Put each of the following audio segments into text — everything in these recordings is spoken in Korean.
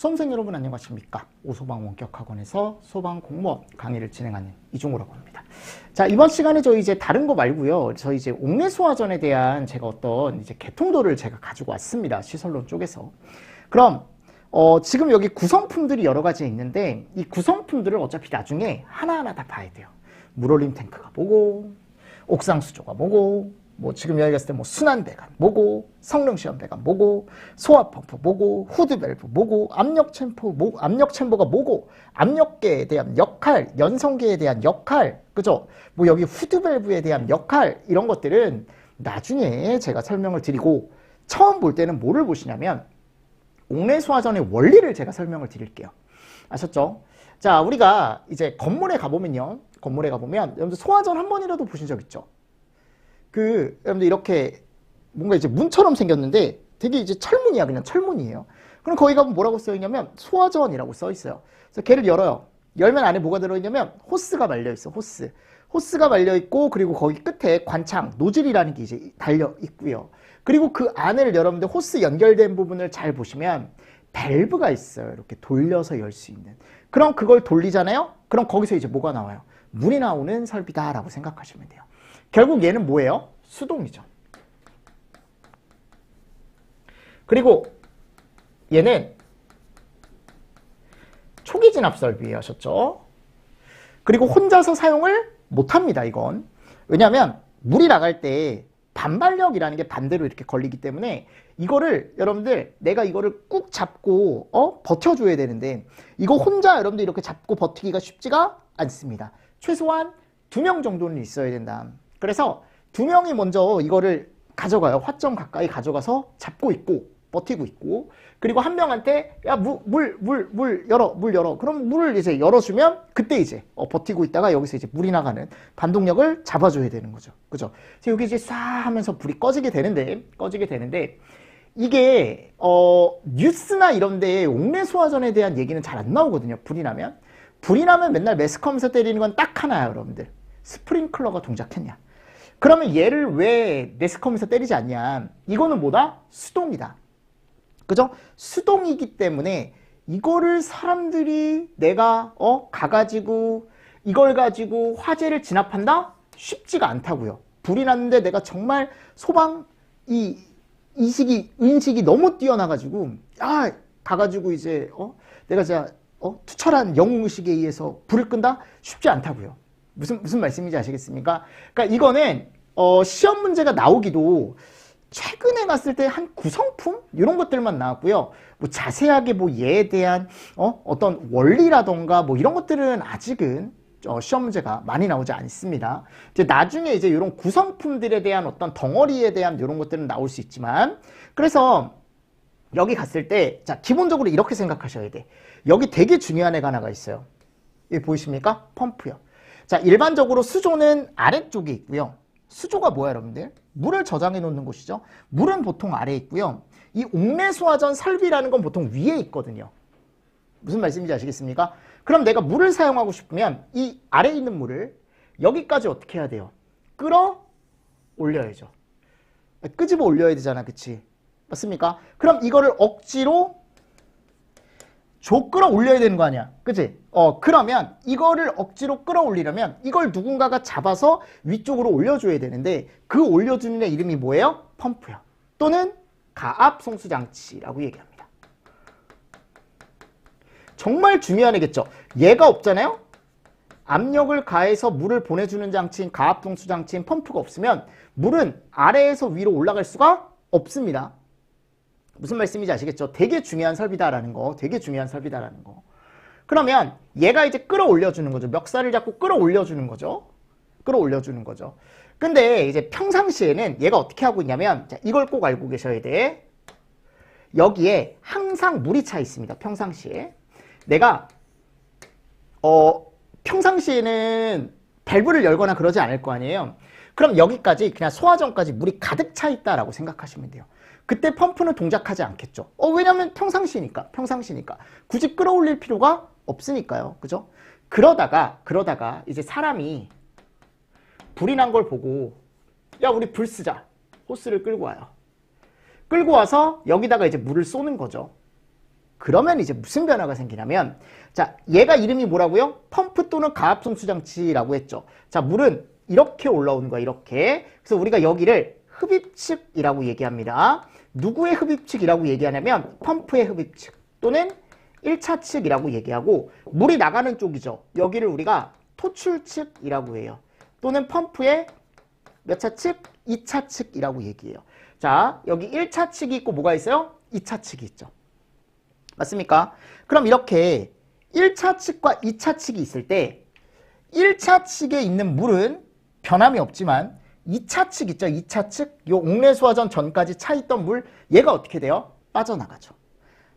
수험생 여러분 안녕하십니까? 오소방 원격학원에서 소방 공무원 강의를 진행하는 이종호라고 합니다. 자, 이번 시간에 저희 이제 다른 거 말고요. 저희 이제 옥내소화전에 대한 제가 어떤 이제 개통도를 제가 가지고 왔습니다. 시설론 쪽에서. 그럼 지금 여기 구성품들이 여러 가지 있는데 이 구성품들을 어차피 나중에 하나하나 다 봐야 돼요. 물올림 탱크가 뭐고, 옥상 수조가 뭐고, 뭐 지금 여기 갔을 때 뭐 순환배관 뭐고, 성능시험배관 뭐고, 소화펌프 뭐고, 후드밸브 뭐고, 압력챔버가 뭐고, 압력계에 대한 역할, 연성계에 대한 역할, 그죠? 뭐 여기 후드밸브에 대한 역할, 이런 것들은 나중에 제가 설명을 드리고, 처음 볼 때는 뭐를 보시냐면 옥내소화전의 원리를 제가 설명을 드릴게요. 아셨죠? 자, 우리가 이제 건물에 가보면요. 건물에 가보면 여러분들 소화전 한 번이라도 보신 적 있죠? 여러분들 이렇게 뭔가 이제 문처럼 생겼는데 되게 이제 철문이야. 그냥 철문이에요. 그럼 거기 가면 뭐라고 써있냐면 소화전이라고 써있어요. 그래서 걔를 열어요. 열면 안에 뭐가 들어있냐면 호스가 말려있어. 호스가 말려있고, 그리고 거기 끝에 관창, 노즐이라는 게 이제 달려있고요. 그리고 그 안을 여러분들 호스 연결된 부분을 잘 보시면 밸브가 있어요. 이렇게 돌려서 열 수 있는. 그럼 그걸 돌리잖아요? 그럼 거기서 이제 뭐가 나와요? 물이 나오는 설비다라고 생각하시면 돼요. 결국 얘는 뭐예요? 수동이죠. 그리고 얘는 초기 진압 설비예요. 아셨죠? 그리고 혼자서 사용을 못합니다. 이건. 왜냐하면 물이 나갈 때 반발력이라는 게 반대로 이렇게 걸리기 때문에 이거를 여러분들 내가 이거를 꾹 잡고 버텨줘야 되는데 이거 혼자 여러분들 이렇게 잡고 버티기가 쉽지가 않습니다. 최소한 2명 정도는 있어야 된다. 그래서 2명이 먼저 이거를 가져가요. 화점 가까이 가져가서 잡고 있고 버티고 있고, 그리고 한 명한테 야, 물 열어. 그럼 물을 이제 열어주면 그때 이제 버티고 있다가 여기서 이제 물이 나가는 반동력을 잡아줘야 되는 거죠. 그죠? 그래서 여기 이제 싹 하면서 불이 꺼지게 되는데 이게 뉴스나 이런 데에 옥내소화전에 대한 얘기는 잘 안 나오거든요. 불이 나면 맨날 매스컴에서 때리는 건 딱 하나야, 여러분들. 스프링클러가 동작했냐. 그러면 얘를 왜 매스컴에서 때리지 않냐. 이거는 뭐다? 수동이다. 그죠? 수동이기 때문에 이거를 사람들이 내가 가가지고 이걸 가지고 화재를 진압한다? 쉽지가 않다고요. 불이 났는데 내가 정말 소방 인식이 너무 뛰어나가지고 가가지고 이제 내가 진짜 투철한 영웅의식에 의해서 불을 끈다? 쉽지 않다고요. 무슨 말씀인지 아시겠습니까? 그러니까 이거는 시험 문제가 나오기도 최근에 갔을 때 한 구성품 이런 것들만 나왔고요. 뭐 자세하게 뭐 얘에 대한 어떤 원리라던가 뭐 이런 것들은 아직은 시험 문제가 많이 나오지 않습니다. 이제 나중에 이제 이런 구성품들에 대한 어떤 덩어리에 대한 이런 것들은 나올 수 있지만, 그래서 여기 갔을 때 자, 기본적으로 이렇게 생각하셔야 돼. 여기 되게 중요한 애가 하나가 있어요. 여기 보이십니까? 펌프요. 자, 일반적으로 수조는 아래쪽에 있고요. 수조가 뭐야, 여러분들? 물을 저장해 놓는 곳이죠. 물은 보통 아래에 있고요. 이 옥내소화전 설비라는 건 보통 위에 있거든요. 무슨 말씀인지 아시겠습니까? 그럼 내가 물을 사용하고 싶으면 이 아래에 있는 물을 여기까지 어떻게 해야 돼요? 끌어 올려야죠. 끄집어 올려야 되잖아, 그치? 맞습니까? 그럼 이거를 억지로 끌어 올려야 되는 거 아니야, 그치? 그러면 이거를 억지로 끌어 올리려면 이걸 누군가가 잡아서 위쪽으로 올려줘야 되는데 그 올려주는 애 이름이 뭐예요? 펌프요. 또는 가압 송수장치라고 얘기합니다. 정말 중요한 애겠죠. 얘가 없잖아요. 압력을 가해서 물을 보내주는 장치인 가압 송수장치인 펌프가 없으면 물은 아래에서 위로 올라갈 수가 없습니다. 무슨 말씀인지 아시겠죠? 되게 중요한 설비다라는 거. 그러면 얘가 이제 끌어올려주는 거죠. 멱살을 잡고 끌어올려주는 거죠. 근데 이제 평상시에는 얘가 어떻게 하고 있냐면, 자, 이걸 꼭 알고 계셔야 돼. 여기에 항상 물이 차 있습니다. 평상시에. 내가 평상시에는 밸브를 열거나 그러지 않을 거 아니에요. 그럼 여기까지 그냥 소화전까지 물이 가득 차 있다라고 생각하시면 돼요. 그때 펌프는 동작하지 않겠죠. 왜냐면 평상시니까. 굳이 끌어올릴 필요가 없으니까요. 그죠? 그러다가 이제 사람이 불이 난 걸 보고, 야, 우리 불 쓰자. 호스를 끌고 와요. 끌고 와서 여기다가 이제 물을 쏘는 거죠. 그러면 이제 무슨 변화가 생기냐면, 자, 얘가 이름이 뭐라고요? 펌프 또는 가압송수 장치라고 했죠. 자, 물은 이렇게 올라오는 거야, 이렇게. 그래서 우리가 여기를 흡입측이라고 얘기합니다. 누구의 흡입측이라고 얘기하냐면 펌프의 흡입측 또는 1차 측이라고 얘기하고, 물이 나가는 쪽이죠. 여기를 우리가 토출측이라고 해요. 또는 펌프의 몇 차 측? 2차 측이라고 얘기해요. 자, 여기 1차 측이 있고 뭐가 있어요? 2차 측이 있죠. 맞습니까? 그럼 이렇게 1차 측과 2차 측이 있을 때 1차 측에 있는 물은 변함이 없지만 2차 측 있죠. 2차 측. 요 옥내수화전 전까지 차 있던 물, 얘가 어떻게 돼요? 빠져나가죠.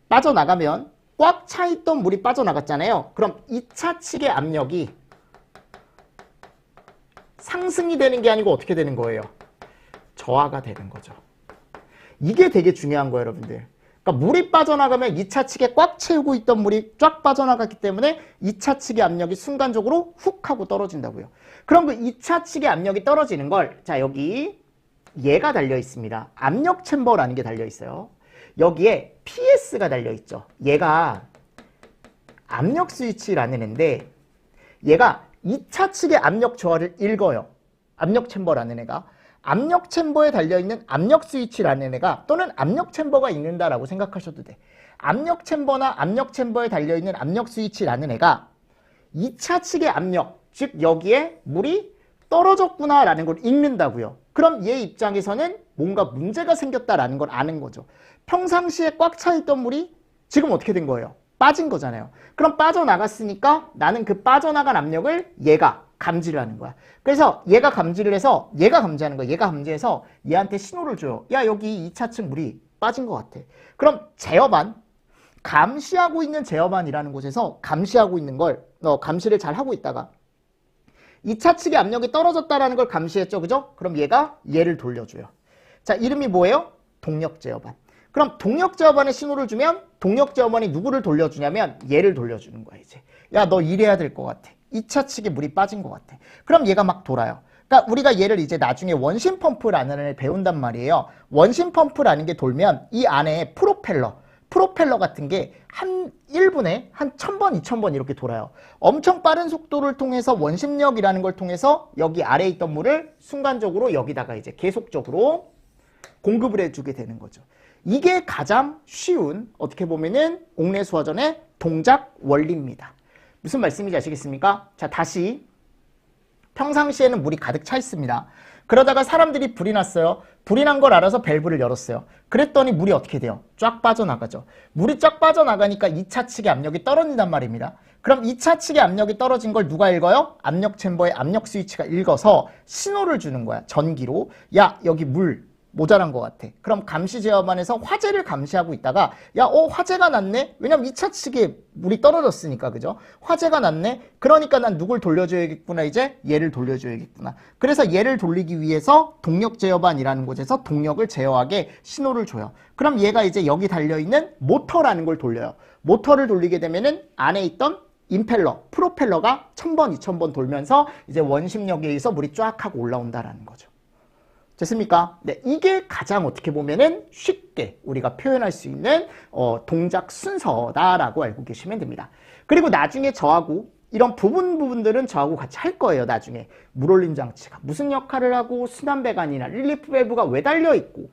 빠져나가면 꽉 차 있던 물이 빠져나갔잖아요. 그럼 2차 측의 압력이 상승이 되는 게 아니고 어떻게 되는 거예요? 저하가 되는 거죠. 이게 되게 중요한 거예요, 여러분들. 그러니까 물이 빠져나가면 2차 측에 꽉 채우고 있던 물이 쫙 빠져나갔기 때문에 2차 측의 압력이 순간적으로 훅 하고 떨어진다고요. 그럼 그 2차 측의 압력이 떨어지는 걸, 자, 여기 얘가 달려 있습니다. 압력 챔버라는 게 달려 있어요. 여기에 PS가 달려 있죠. 얘가 압력 스위치라는 애인데, 얘가 2차 측의 압력 저하를 읽어요. 압력 챔버라는 애가. 압력 챔버에 달려있는 압력 스위치라는 애가, 또는 압력 챔버가 읽는다라고 생각하셔도 돼. 압력 챔버나 압력 챔버에 달려있는 압력 스위치라는 애가 2차 측의 압력, 즉 여기에 물이 떨어졌구나라는 걸 읽는다고요. 그럼 얘 입장에서는 뭔가 문제가 생겼다라는 걸 아는 거죠. 평상시에 꽉 차 있던 물이 지금 어떻게 된 거예요? 빠진 거잖아요. 그럼 빠져나갔으니까 나는 그 빠져나간 압력을 얘가 감지를 하는 거야. 그래서 얘가 감지를 해서 얘가 감지하는 거야. 얘가 감지해서 얘한테 신호를 줘요. 야, 여기 2차 측 물이 빠진 것 같아. 그럼 제어반, 감시하고 있는 제어반이라는 곳에서 감시하고 있는 걸 감시를 잘 하고 있다가 2차 측의 압력이 떨어졌다라는 걸 감시했죠. 그죠? 그럼 얘가 얘를 돌려줘요. 자, 이름이 뭐예요? 동력 제어반. 그럼 동력 제어반에 신호를 주면 동력 제어반이 누구를 돌려주냐면 얘를 돌려주는 거야, 이제. 야, 너 이래야 될 것 같아. 2차 측에 물이 빠진 것 같아. 그럼 얘가 막 돌아요. 그러니까 우리가 얘를 이제 나중에 원심 펌프라는 애를 배운단 말이에요. 원심 펌프라는 게 돌면 이 안에 프로펠러 같은 게 한 1분에 한 1000번, 2000번 이렇게 돌아요. 엄청 빠른 속도를 통해서 원심력이라는 걸 통해서 여기 아래에 있던 물을 순간적으로 여기다가 이제 계속적으로 공급을 해주게 되는 거죠. 이게 가장 쉬운, 어떻게 보면은 옥내수화전의 동작 원리입니다. 무슨 말씀인지 아시겠습니까? 자, 다시 평상시에는 물이 가득 차 있습니다. 그러다가 사람들이 불이 났어요. 불이 난 걸 알아서 밸브를 열었어요. 그랬더니 물이 어떻게 돼요? 쫙 빠져나가죠. 물이 쫙 빠져나가니까 2차 측의 압력이 떨어진단 말입니다. 그럼 2차 측의 압력이 떨어진 걸 누가 읽어요? 압력 챔버의 압력 스위치가 읽어서 신호를 주는 거야. 전기로. 야, 여기 물 모자란 것 같아. 그럼 감시 제어반에서 화재를 감시하고 있다가 화재가 났네? 왜냐면 2차 측에 물이 떨어졌으니까, 그죠? 화재가 났네? 그러니까 난 누굴 돌려줘야겠구나, 이제? 얘를 돌려줘야겠구나. 그래서 얘를 돌리기 위해서 동력 제어반이라는 곳에서 동력을 제어하게 신호를 줘요. 그럼 얘가 이제 여기 달려있는 모터라는 걸 돌려요. 모터를 돌리게 되면은 안에 있던 임펠러, 프로펠러가 1000번, 2000번 돌면서 이제 원심력에 의해서 물이 쫙 하고 올라온다라는 거죠. 됐습니까? 네, 이게 가장 어떻게 보면은 쉽게 우리가 표현할 수 있는 동작 순서다라고 알고 계시면 됩니다. 그리고 나중에 저하고 이런 부분들은 저하고 같이 할 거예요. 나중에 물올림 장치가 무슨 역할을 하고 순환배관이나 릴리프 밸브가 왜 달려있고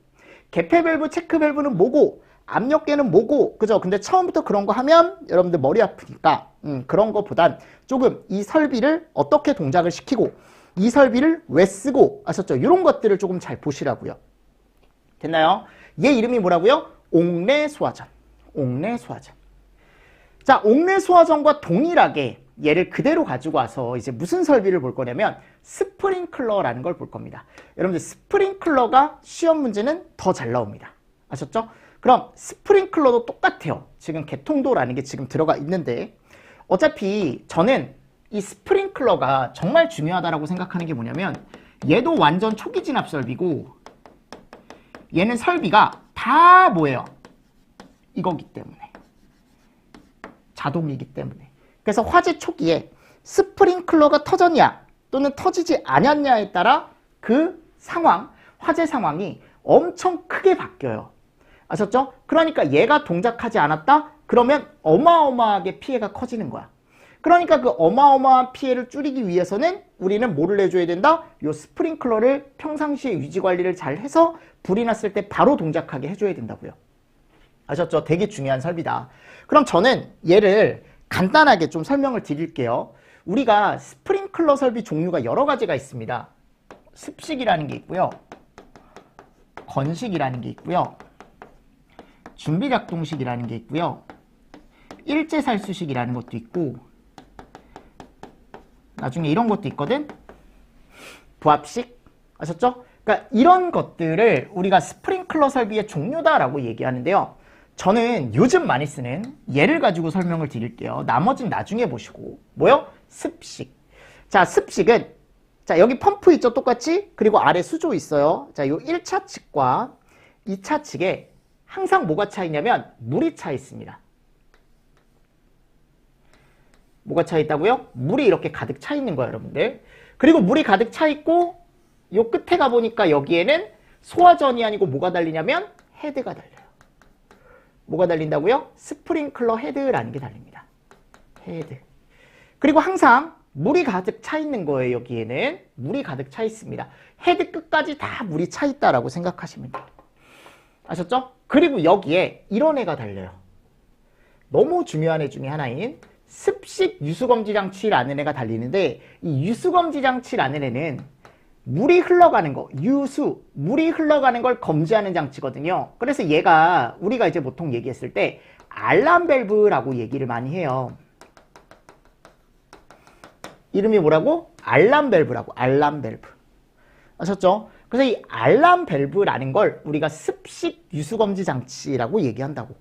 개폐 밸브, 체크 밸브는 뭐고 압력계는 뭐고, 그죠? 근데 처음부터 그런 거 하면 여러분들 머리 아프니까 그런 거보단 조금 이 설비를 어떻게 동작을 시키고 이 설비를 왜 쓰고, 아셨죠? 이런 것들을 조금 잘 보시라고요. 됐나요? 얘 이름이 뭐라고요? 옥내수화전. 옥내수화전. 자, 옥내수화전과 동일하게 얘를 그대로 가지고 와서 이제 무슨 설비를 볼 거냐면 스프링클러라는 걸 볼 겁니다. 여러분들 스프링클러가 시험 문제는 더 잘 나옵니다. 아셨죠? 그럼 스프링클러도 똑같아요. 지금 개통도라는 게 지금 들어가 있는데 어차피 저는 이 스프링클러가 정말 중요하다고 생각하는 게 뭐냐면 얘도 완전 초기 진압 설비고 얘는 설비가 다 뭐예요? 이거기 때문에. 자동이기 때문에. 그래서 화재 초기에 스프링클러가 터졌냐 또는 터지지 않았냐에 따라 그 상황, 화재 상황이 엄청 크게 바뀌어요. 아셨죠? 그러니까 얘가 동작하지 않았다? 그러면 어마어마하게 피해가 커지는 거야. 그러니까 그 어마어마한 피해를 줄이기 위해서는 우리는 뭐를 해줘야 된다? 요 스프링클러를 평상시에 유지 관리를 잘 해서 불이 났을 때 바로 동작하게 해줘야 된다고요. 아셨죠? 되게 중요한 설비다. 그럼 저는 얘를 간단하게 좀 설명을 드릴게요. 우리가 스프링클러 설비 종류가 여러 가지가 있습니다. 습식이라는 게 있고요. 건식이라는 게 있고요. 준비작동식이라는 게 있고요. 일제살수식이라는 것도 있고 나중에 이런 것도 있거든. 부합식. 아셨죠? 그러니까 이런 것들을 우리가 스프링클러 설비의 종류다라고 얘기하는데요. 저는 요즘 많이 쓰는 얘를 가지고 설명을 드릴게요. 나머지는 나중에 보시고. 뭐요? 습식. 자, 습식은 자, 여기 펌프 있죠? 똑같이. 그리고 아래 수조 있어요. 자, 요 1차 측과 2차 측에 항상 뭐가 차 있냐면 물이 차 있습니다. 뭐가 차 있다고요? 물이 이렇게 가득 차 있는 거예요, 여러분들. 그리고 물이 가득 차 있고 요 끝에 가보니까 여기에는 소화전이 아니고 뭐가 달리냐면 헤드가 달려요. 뭐가 달린다고요? 스프링클러 헤드라는 게 달립니다. 헤드. 그리고 항상 물이 가득 차 있는 거예요. 여기에는 물이 가득 차 있습니다. 헤드 끝까지 다 물이 차 있다라고 생각하시면 돼요. 아셨죠? 그리고 여기에 이런 애가 달려요. 너무 중요한 애 중에 하나인 습식 유수검지 장치라는 애가 달리는데 이 유수검지 장치라는 애는 물이 흘러가는 거, 물이 흘러가는 걸 검지하는 장치거든요. 그래서 얘가 우리가 이제 보통 얘기했을 때 알람 밸브라고 얘기를 많이 해요. 이름이 뭐라고? 알람 밸브라고. 알람 밸브. 아셨죠? 그래서 이 알람 밸브라는 걸 우리가 습식 유수검지 장치라고 얘기한다고.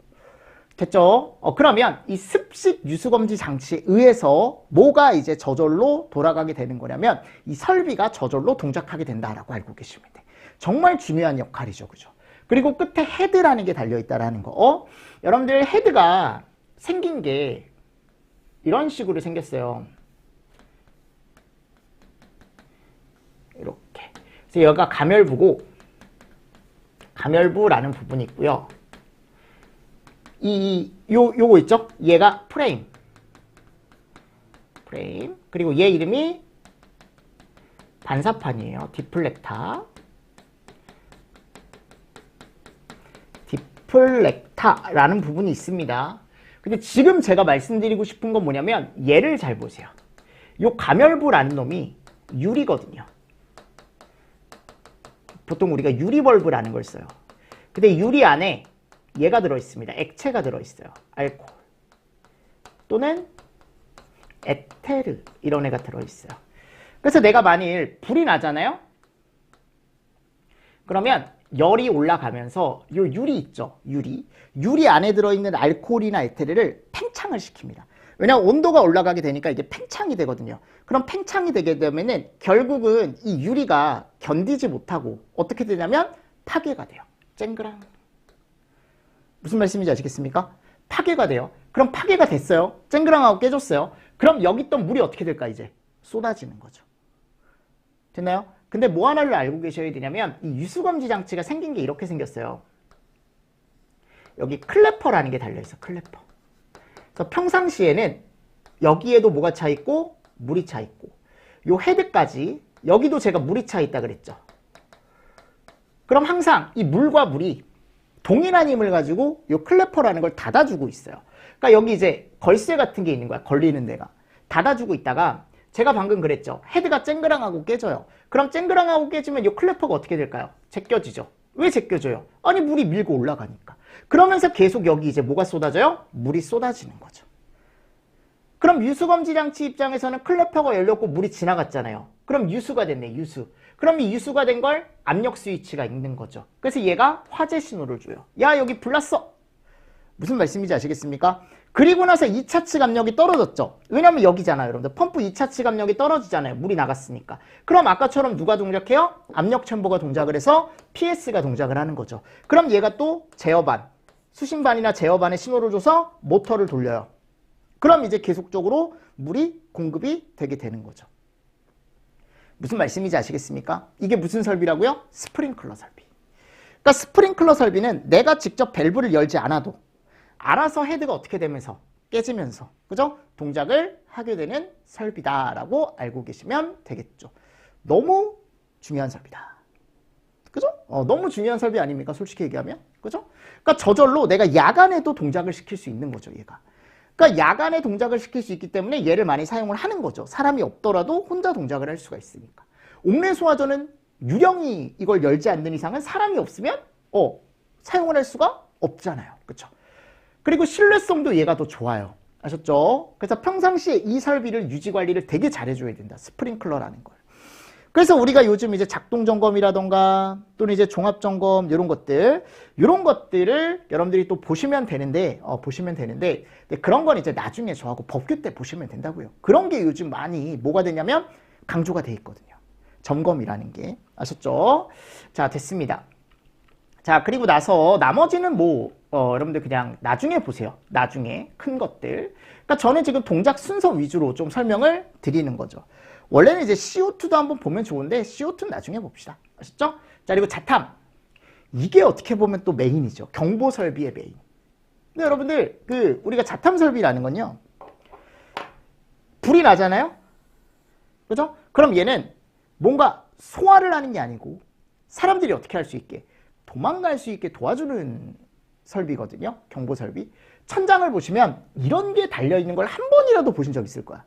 됐죠? 그러면 이 습식 유수검지 장치에 의해서 뭐가 이제 저절로 돌아가게 되는 거냐면 이 설비가 저절로 동작하게 된다라고 알고 계시면 돼. 정말 중요한 역할이죠. 그죠? 그리고 끝에 헤드라는 게 달려있다라는 거. 여러분들 헤드가 생긴 게 이런 식으로 생겼어요. 이렇게. 그래서 여기가 가멸부고 가멸부라는 부분이 있고요. 요거 있죠? 얘가 프레임. 그리고 얘 이름이 반사판이에요. 디플렉타라는 부분이 있습니다. 근데 지금 제가 말씀드리고 싶은 건 뭐냐면 얘를 잘 보세요. 요 가멸부라는 놈이 유리거든요. 보통 우리가 유리벌브라는 걸 써요. 근데 유리 안에 얘가 들어있습니다. 액체가 들어있어요. 알코올 또는 에테르 이런 애가 들어있어요. 그래서 내가 만일 불이 나잖아요. 그러면 열이 올라가면서 요 유리 있죠. 유리 안에 들어있는 알코올이나 에테르를 팽창을 시킵니다. 왜냐하면 온도가 올라가게 되니까 이게 팽창이 되거든요. 그럼 팽창이 되게 되면은 결국은 이 유리가 견디지 못하고 어떻게 되냐면 파괴가 돼요. 쨍그랑. 무슨 말씀인지 아시겠습니까? 파괴가 돼요. 그럼 파괴가 됐어요. 쨍그랑하고 깨졌어요. 그럼 여기 있던 물이 어떻게 될까 이제? 쏟아지는 거죠. 됐나요? 근데 뭐 하나를 알고 계셔야 되냐면 이 유수검지 장치가 생긴 게 이렇게 생겼어요. 여기 클래퍼라는 게 달려있어. 클래퍼. 그래서 평상시에는 여기에도 뭐가 차 있고 물이 차 있고 요 헤드까지 여기도 제가 물이 차 있다 그랬죠. 그럼 항상 이 물과 물이 동일한 힘을 가지고 요 클래퍼라는 걸 닫아주고 있어요. 그러니까 여기 이제 걸쇠 같은 게 있는 거야. 걸리는 데가. 닫아주고 있다가 제가 방금 그랬죠. 헤드가 쨍그랑하고 깨져요. 그럼 쨍그랑하고 깨지면 요 클래퍼가 어떻게 될까요? 제껴지죠. 왜 제껴져요? 아니 물이 밀고 올라가니까. 그러면서 계속 여기 이제 뭐가 쏟아져요? 물이 쏟아지는 거죠. 그럼 유수검지 장치 입장에서는 클래퍼가 열렸고 물이 지나갔잖아요. 그럼 유수가 됐네. 유수. 그럼 이 유수가 된 걸 압력 스위치가 있는 거죠. 그래서 얘가 화재 신호를 줘요. 야 여기 불 났어. 무슨 말씀인지 아시겠습니까? 그리고 나서 2차 측 압력이 떨어졌죠. 왜냐면 여기잖아요. 여러분들 펌프 2차 측 압력이 떨어지잖아요. 물이 나갔으니까. 그럼 아까처럼 누가 동작해요? 압력 챔버가 동작을 해서 PS가 동작을 하는 거죠. 그럼 얘가 또 제어반, 수신반이나 제어반에 신호를 줘서 모터를 돌려요. 그럼 이제 계속적으로 물이 공급이 되게 되는 거죠. 무슨 말씀인지 아시겠습니까? 이게 무슨 설비라고요? 스프링클러 설비. 그러니까 스프링클러 설비는 내가 직접 밸브를 열지 않아도 알아서 헤드가 어떻게 되면서 깨지면서 그죠? 동작을 하게 되는 설비다라고 알고 계시면 되겠죠. 너무 중요한 설비다. 그죠? 너무 중요한 설비 아닙니까? 솔직히 얘기하면. 그죠? 그러니까 저절로 내가 야간에도 동작을 시킬 수 있는 거죠, 얘가. 그러니까 야간에 동작을 시킬 수 있기 때문에 얘를 많이 사용을 하는 거죠. 사람이 없더라도 혼자 동작을 할 수가 있으니까. 옥내 소화전은 유령이 이걸 열지 않는 이상은 사람이 없으면 사용을 할 수가 없잖아요. 그렇죠? 그리고 신뢰성도 얘가 더 좋아요. 아셨죠? 그래서 평상시에 이 설비를 유지 관리를 되게 잘해줘야 된다. 스프링클러라는 걸. 그래서 우리가 요즘 이제 작동 점검이라던가 또는 이제 종합 점검 이런 것들을 여러분들이 또 보시면 되는데 그런 건 이제 나중에 저하고 법규 때 보시면 된다고요. 그런 게 요즘 많이 뭐가 되냐면 강조가 돼 있거든요. 점검이라는 게. 아셨죠? 자, 됐습니다. 자, 그리고 나서 나머지는 여러분들 그냥 나중에 보세요. 나중에 큰 것들. 그러니까 저는 지금 동작 순서 위주로 좀 설명을 드리는 거죠. 원래는 이제 CO2도 한번 보면 좋은데 CO2는 나중에 봅시다. 아셨죠? 자, 그리고 자탐. 이게 어떻게 보면 또 메인이죠. 경보 설비의 메인. 근데 여러분들 우리가 자탐 설비라는 건요. 불이 나잖아요. 그죠? 그럼 얘는 뭔가 소화를 하는 게 아니고 사람들이 어떻게 할 수 있게 도망갈 수 있게 도와주는 설비거든요. 경보 설비. 천장을 보시면 이런 게 달려있는 걸 한 번이라도 보신 적 있을 거야.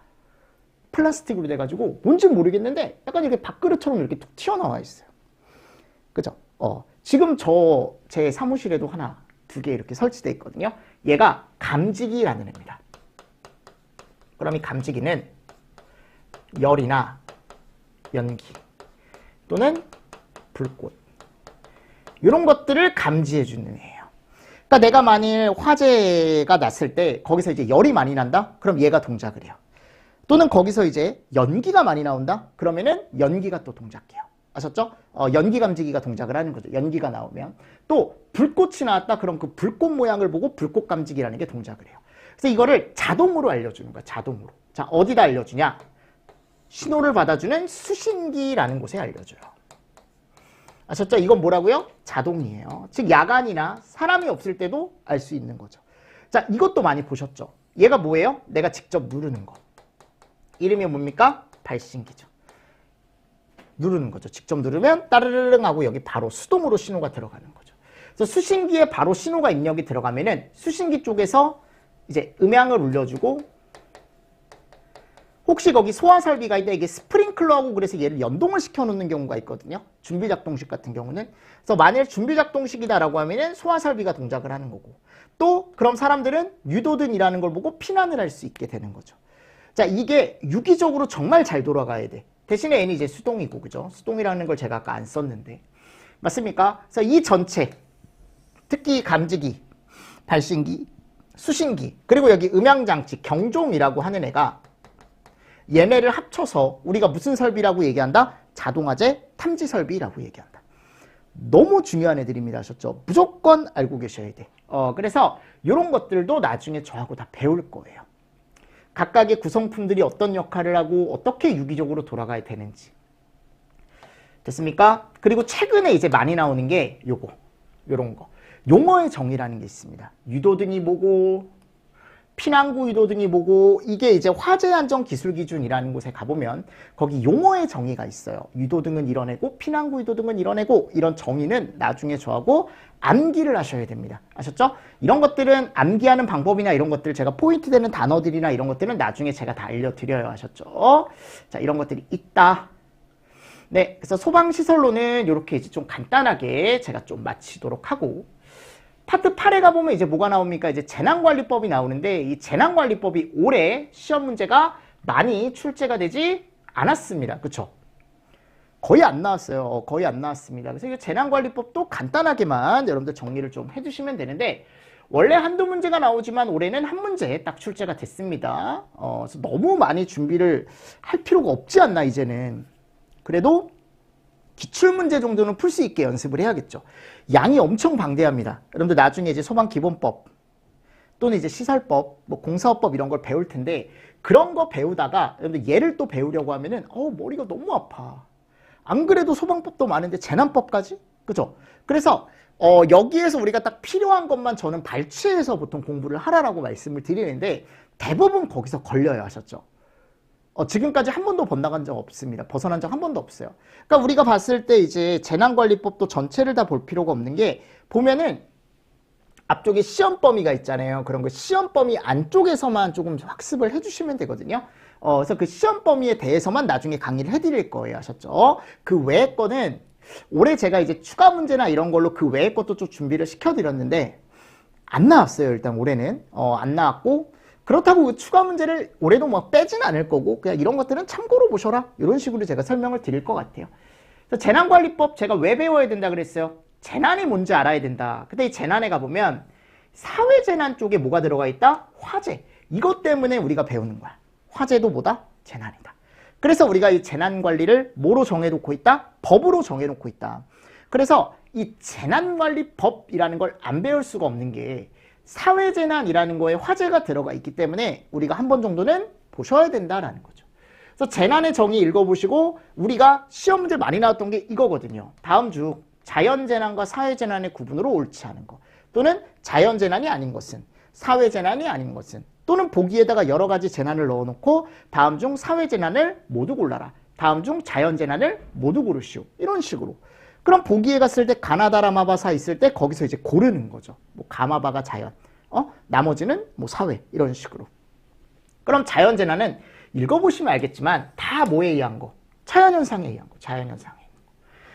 플라스틱으로 돼가지고 뭔지 모르겠는데 약간 이렇게 밥그릇처럼 이렇게 툭 튀어나와 있어요. 그죠? 지금 제 사무실에도 하나, 두 개 이렇게 설치되어 있거든요. 얘가 감지기라는 애입니다. 그럼 이 감지기는 열이나 연기 또는 불꽃 이런 것들을 감지해주는 애예요. 그러니까 내가 만일 화재가 났을 때 거기서 이제 열이 많이 난다? 그럼 얘가 동작을 해요. 또는 거기서 이제 연기가 많이 나온다? 그러면은 연기가 또 동작해요. 아셨죠? 연기 감지기가 동작을 하는 거죠. 연기가 나오면. 또 불꽃이 나왔다? 그럼 그 불꽃 모양을 보고 불꽃 감지기라는 게 동작을 해요. 그래서 이거를 자동으로 알려주는 거야. 자동으로. 자, 어디다 알려주냐? 신호를 받아주는 수신기라는 곳에 알려줘요. 아셨죠? 이건 뭐라고요? 자동이에요. 즉 야간이나 사람이 없을 때도 알 수 있는 거죠. 자, 이것도 많이 보셨죠? 얘가 뭐예요? 내가 직접 누르는 거. 이름이 뭡니까? 발신기죠. 누르는 거죠. 직접 누르면 따르르릉 하고 여기 바로 수동으로 신호가 들어가는 거죠. 그래서 수신기에 바로 신호가 입력이 들어가면은 수신기 쪽에서 이제 음향을 울려주고 혹시 거기 소화 설비가 있는데 이게 스프링클러하고 그래서 얘를 연동을 시켜 놓는 경우가 있거든요. 준비 작동식 같은 경우는. 그래서 만일 준비 작동식이다라고 하면은 소화 설비가 동작을 하는 거고. 또 그럼 사람들은 유도등이라는 걸 보고 피난을 할 수 있게 되는 거죠. 자, 이게 유기적으로 정말 잘 돌아가야 돼. 대신에 얘는 이제 수동이고, 그죠? 수동이라는 걸 제가 아까 안 썼는데. 맞습니까? 그래서 이 전체, 특히 감지기, 발신기, 수신기, 그리고 여기 음향장치, 경종이라고 하는 애가 얘네를 합쳐서 우리가 무슨 설비라고 얘기한다? 자동화재 탐지 설비라고 얘기한다. 너무 중요한 애들입니다. 아셨죠? 무조건 알고 계셔야 돼. 그래서 이런 것들도 나중에 저하고 다 배울 거예요. 각각의 구성품들이 어떤 역할을 하고 어떻게 유기적으로 돌아가야 되는지. 됐습니까? 그리고 최근에 이제 많이 나오는 게 요런 거. 용어의 정의라는 게 있습니다. 유도등이 뭐고, 피난구 유도등이 뭐고, 이게 이제 화재 안전 기술 기준이라는 곳에 가보면 거기 용어의 정의가 있어요. 유도등은 이런 애고, 피난구 유도등은 이런 애고, 이런 정의는 나중에 저하고 암기를 하셔야 됩니다. 아셨죠? 이런 것들은 암기하는 방법이나 이런 것들 제가 포인트 되는 단어들이나 이런 것들은 나중에 제가 다 알려드려요. 아셨죠? 자, 이런 것들이 있다. 네, 그래서 소방시설로는 이렇게 이제 좀 간단하게 제가 좀 마치도록 하고, 파트 8에 가보면 이제 뭐가 나옵니까? 이제 재난관리법이 나오는데 이 재난관리법이 올해 시험 문제가 많이 출제가 되지 않았습니다. 그쵸? 거의 안 나왔어요. 거의 안 나왔습니다. 그래서 이 재난관리법도 간단하게만 여러분들 정리를 좀 해주시면 되는데 원래 한두 문제가 나오지만 올해는 한 문제 딱 출제가 됐습니다. 그래서 너무 많이 준비를 할 필요가 없지 않나 이제는. 그래도 기출문제 정도는 풀 수 있게 연습을 해야겠죠. 양이 엄청 방대합니다. 여러분들 나중에 이제 소방기본법 또는 이제 시설법, 뭐 공사업법 이런 걸 배울 텐데 그런 거 배우다가 여러분들 얘를 또 배우려고 하면은 머리가 너무 아파. 안 그래도 소방법도 많은데 재난법까지? 그죠? 그래서 여기에서 우리가 딱 필요한 것만 저는 발췌해서 보통 공부를 하라라고 말씀을 드리는데 대부분 거기서 걸려요. 하셨죠? 지금까지 한 번도 벗어난 적 없습니다. 벗어난 적 한 번도 없어요. 그러니까 우리가 봤을 때 이제 재난관리법도 전체를 다 볼 필요가 없는 게 보면은 앞쪽에 시험 범위가 있잖아요. 그런 거 시험 범위 안쪽에서만 조금 학습을 해주시면 되거든요. 그래서 그 시험 범위에 대해서만 나중에 강의를 해드릴 거예요. 아셨죠? 그 외의 거는 올해 제가 이제 추가 문제나 이런 걸로 그 외의 것도 좀 준비를 시켜드렸는데 안 나왔어요. 일단 올해는 안 나왔고 그렇다고 그 추가 문제를 올해도 뭐 빼진 않을 거고 그냥 이런 것들은 참고로 보셔라 이런 식으로 제가 설명을 드릴 것 같아요. 그래서 재난관리법 제가 왜 배워야 된다 그랬어요? 재난이 뭔지 알아야 된다. 근데 이 재난에 가보면 사회재난 쪽에 뭐가 들어가 있다? 화재. 이것 때문에 우리가 배우는 거야. 화재도 뭐다? 재난이다. 그래서 우리가 이 재난관리를 뭐로 정해놓고 있다? 법으로 정해놓고 있다. 그래서 이 재난관리법이라는 걸 안 배울 수가 없는 게 사회재난이라는 거에 화재가 들어가 있기 때문에 우리가 한 번 정도는 보셔야 된다라는 거죠. 그래서 재난의 정의 읽어보시고 우리가 시험 문제 많이 나왔던 게 이거거든요. 다음 중 자연재난과 사회재난의 구분으로 옳지 않은 것 또는 자연재난이 아닌 것은 사회재난이 아닌 것은 또는 보기에다가 여러 가지 재난을 넣어놓고 다음 중 사회재난을 모두 골라라. 다음 중 자연재난을 모두 고르시오. 이런 식으로. 그럼 보기에 갔을 때 가나다라마바사 있을 때 거기서 이제 고르는 거죠. 뭐 가마바가 자연, 나머지는 뭐 사회 이런 식으로. 그럼 자연재난은 읽어보시면 알겠지만 다 뭐에 의한 거? 자연현상에 의한 거, 자연현상에.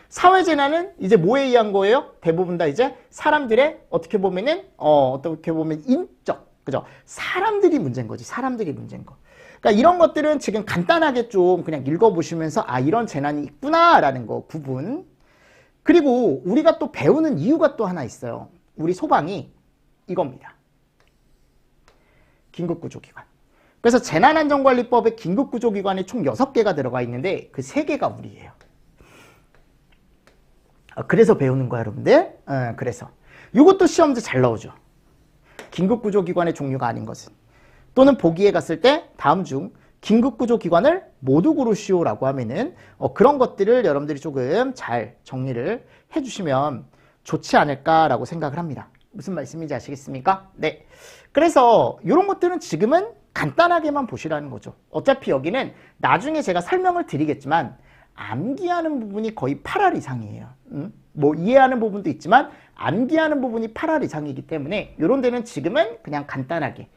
사회재난은 이제 뭐에 의한 거예요? 대부분 다 이제 사람들의 어떻게 보면은 어떻게 보면 인적, 그죠? 사람들이 문제인 거지, 사람들이 문제인 거. 그러니까 이런 것들은 지금 간단하게 좀 그냥 읽어보시면서 아 이런 재난이 있구나라는 거 구분. 그리고 우리가 또 배우는 이유가 또 하나 있어요. 우리 소방이 이겁니다. 긴급구조기관. 그래서 재난안전관리법에 긴급구조기관이 총 6개가 들어가 있는데 그 3개가 우리예요. 그래서 배우는 거야 여러분들. 그래서 이것도 시험지 잘 나오죠. 긴급구조기관의 종류가 아닌 것은 또는 보기에 갔을 때 다음 중 긴급구조기관을 모두 고르시오라고 하면은 그런 것들을 여러분들이 조금 잘 정리를 해주시면 좋지 않을까라고 생각을 합니다. 무슨 말씀인지 아시겠습니까? 네. 그래서 이런 것들은 지금은 간단하게만 보시라는 거죠. 어차피 여기는 나중에 제가 설명을 드리겠지만 암기하는 부분이 거의 8할 이상이에요. 뭐 이해하는 부분도 있지만 암기하는 부분이 8할 이상이기 때문에 이런 데는 지금은 그냥 간단하게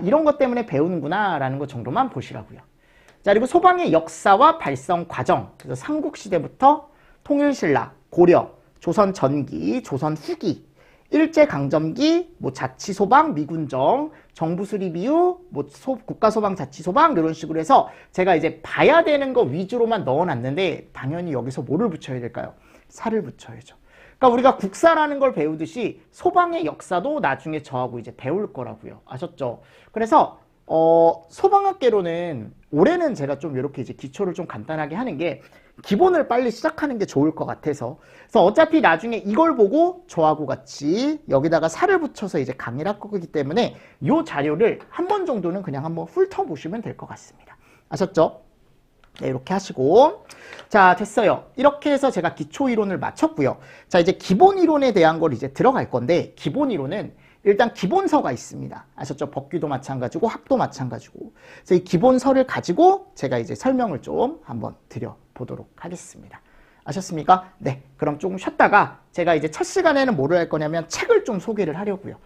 이런 것 때문에 배우는구나 라는 것 정도만 보시라고요. 자, 그리고 소방의 역사와 발성 과정. 그래서 삼국시대부터 통일신라, 고려, 조선 전기, 조선 후기, 일제강점기, 뭐 자치소방, 미군정, 정부 수립 이후, 뭐 국가소방자치소방 이런 식으로 해서 제가 이제 봐야 되는 거 위주로만 넣어놨는데 당연히 여기서 뭐를 붙여야 될까요? 사를 붙여야죠. 그러니까 우리가 국사라는 걸 배우듯이 소방의 역사도 나중에 저하고 이제 배울 거라고요. 아셨죠? 그래서 소방학개론은 올해는 제가 좀 이렇게 이제 기초를 좀 간단하게 하는 게 기본을 빨리 시작하는 게 좋을 것 같아서 그래서 어차피 나중에 이걸 보고 저하고 같이 여기다가 살을 붙여서 이제 강의를 할 거기 때문에 이 자료를 한 번 정도는 그냥 한번 훑어보시면 될 것 같습니다. 아셨죠? 네, 이렇게 하시고 자 됐어요. 이렇게 해서 제가 기초이론을 마쳤고요. 자 이제 기본이론에 대한 걸 이제 들어갈 건데 기본이론은 일단 기본서가 있습니다. 아셨죠? 법규도 마찬가지고 학도 마찬가지고 그래서 이 기본서를 가지고 제가 이제 설명을 좀 한번 드려보도록 하겠습니다. 아셨습니까? 네, 그럼 조금 쉬었다가 제가 이제 첫 시간에는 뭐를 할 거냐면 책을 좀 소개를 하려고요.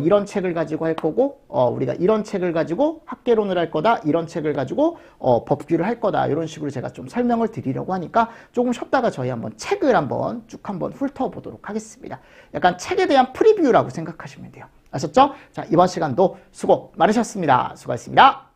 이런 책을 가지고 할 거고 우리가 이런 책을 가지고 학개론을 할 거다. 이런 책을 가지고 법규를 할 거다. 이런 식으로 제가 좀 설명을 드리려고 하니까 조금 쉬었다가 저희 한번 책을 한번 쭉 한번 훑어보도록 하겠습니다. 약간 책에 대한 프리뷰라고 생각하시면 돼요. 아셨죠? 자, 이번 시간도 수고 많으셨습니다. 수고하셨습니다.